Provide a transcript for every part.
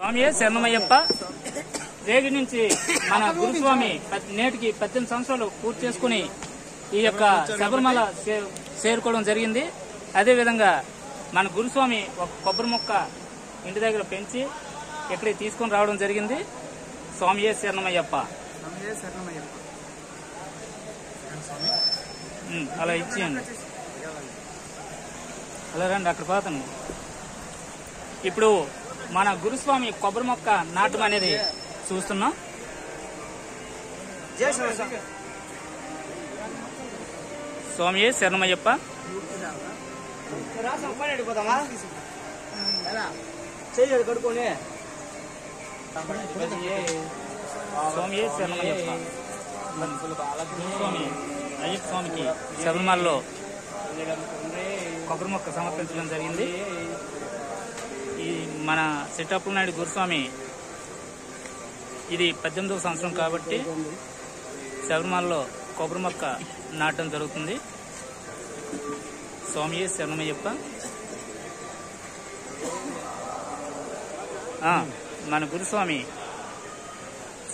స్వామియే శరణమయ్యప్ప. రేగి నుంచి మన గురుస్వామి నేటికి 18 సంవత్సరాలు పూర్తి చేసుకుని ఈ యొక్క శబరిమల చేరుకోవడం జరిగింది. అదేవిధంగా మన గురుస్వామి ఒక కొబ్బరి మొక్క ఇంటి దగ్గర పెంచి ఇక్కడికి తీసుకొని రావడం జరిగింది. స్వామియే శరణమయ్యప్ప. అలా ఇచ్చేయండి, అలా రండి, అక్కడ పోతాను. ఇప్పుడు మన గురుస్వామి కొబ్బరి మొక్క నాటం అనేది చూస్తున్నాం. స్వామియే శరణమయ్యప్ప. స్వామియే శరణమయ్యప్ప. గురుస్వామి అయ్యప్ప స్వామికి శబరిమలలో కొబ్బరి మొక్క సమర్పించడం జరిగింది. ఈ మన సిట్టాపుల నాయుడు గురుస్వామి ఇది 18వ సంవత్సరం కాబట్టి శబరిమలలో కొబ్బరి మొక్క నాటడం జరుగుతుంది. స్వామియే శరణమయ్యప్ప. మన గురుస్వామి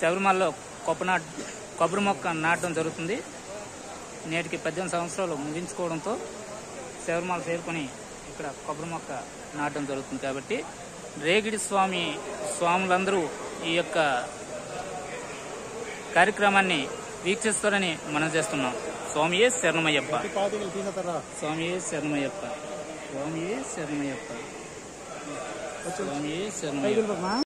శబరిమలలో కొబ్బరి మొక్క నాటడం జరుగుతుంది. నేటికి 18 సంవత్సరాలు ముగించుకోవడంతో శబరిమల చేరుకొని ఇక్కడ కొబ్బరి మొక్క నాటడం జరుగుతుంది. కాబట్టి రేగిడి స్వాములందరూ ఈ యొక్క కార్యక్రమాన్ని వీక్షిస్తారని మనం చేస్తున్నాం. స్వామియే శరణమయ్యప్ప. స్వామియే శరణమయ్యప్ప. స్వామియే శరణమయ్యప్ప. స్వామియే శరణమయ్యప్ప.